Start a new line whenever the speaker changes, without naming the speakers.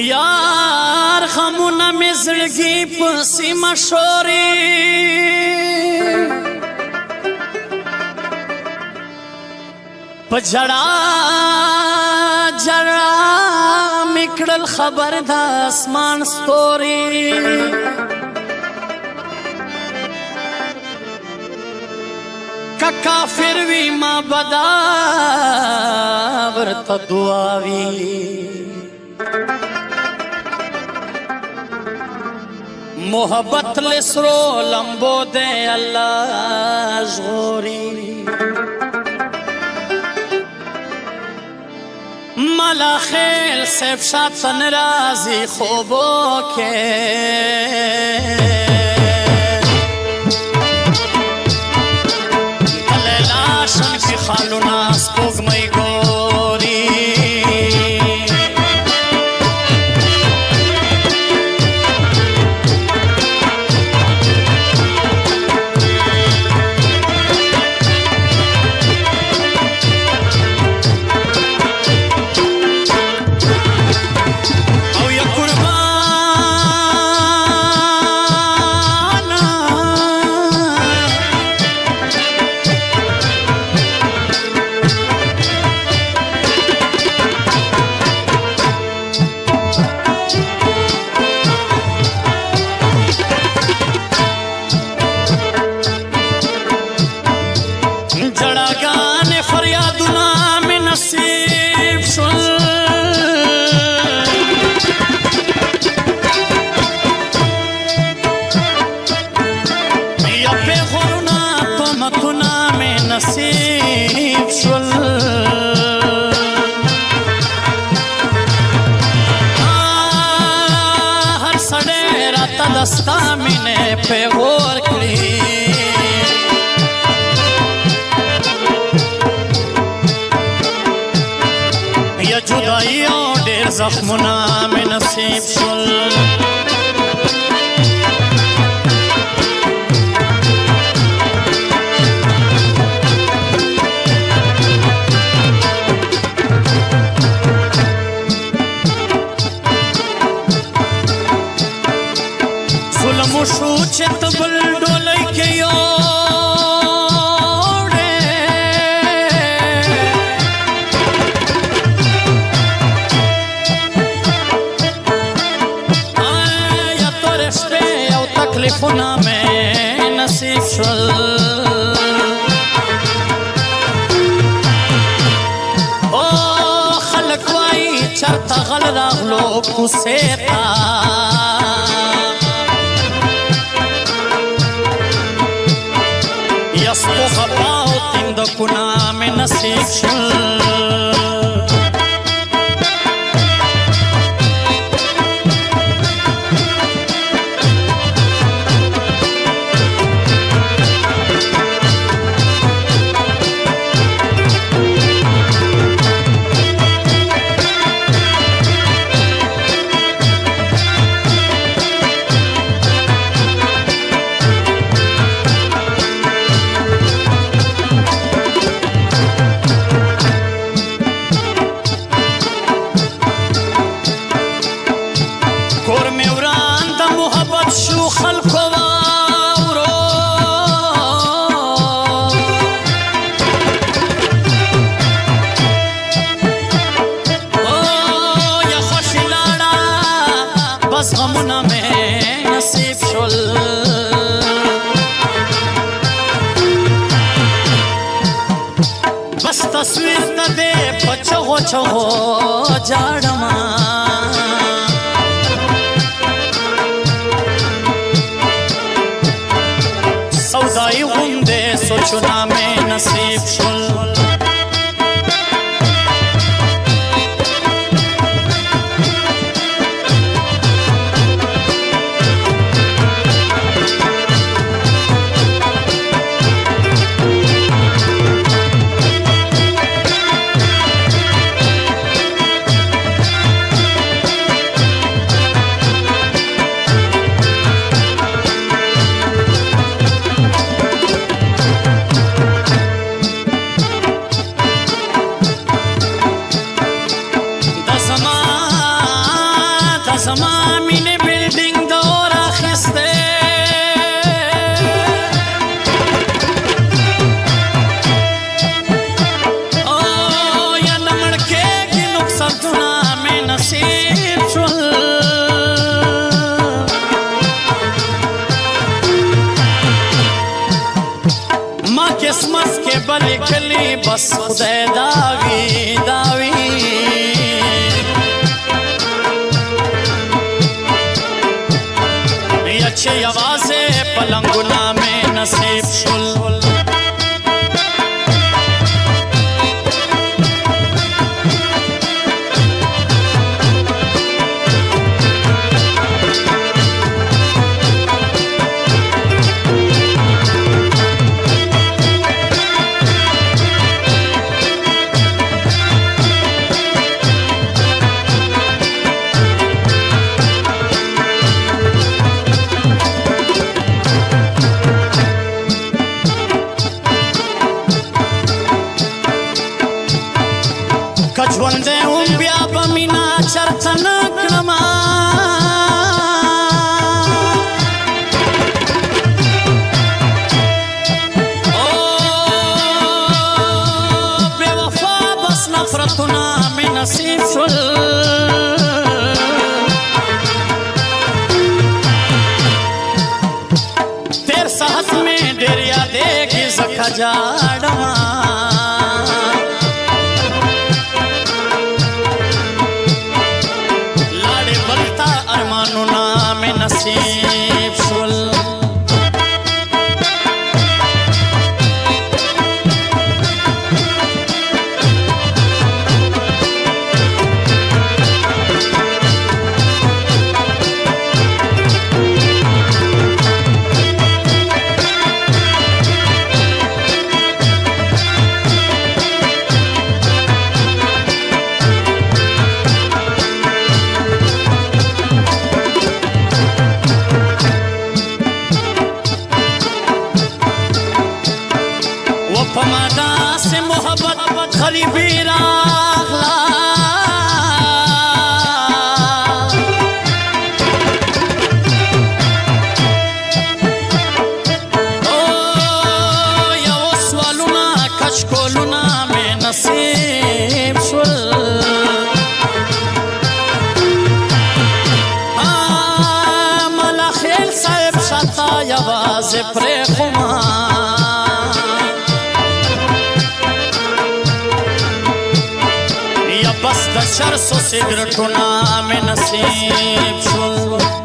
یار غمونه مې زړګي پسې مشورې په جړا جړا مې کړل خبر د اسمان ستوري که کافر وي ما بدا ورته دعا وي محبت لسرو لمبو دے اللہ ژغوري ملا خیل سیف شاتن رازی خوبو کے دلیلاشن کی خالونا سپوږمۍ ګوري نصیب شول هر سړی راته د ستا مینې پیغور کړي یا جدایي او ډېر زخمونه مې نصیب شول شو چې ته بل ډولۍ کې یوړې یا تورې شپې او تکلیفونه مې نصیب شول او خلک وایي چرته غل راغلو کوڅې ته یسپو خپاو تندکونه مې نصیب شول غمونه مې نصیب شول بس تصویر ته دې په چغو چغو جاړمه سودایي غوندې سوچونه مې نصیب شول بس خدای داوی داوی یا چې یوازې پلنګونه مې نصیب شول ژوندی وم بیا به مینا چرته نه کړمه بې وفا بس نفرتونه مې نصیب شول تېر ساعت مې ډېر یادېږي ځکه جاړمه نصیب شول په ما داسې محبت غریبي راغله یو سوالونه کچکولونه مې نصیب شول ملاخیل صاحب شاته یوازې پرېښومه بس د چرسو سګرټونه مې نصیب شول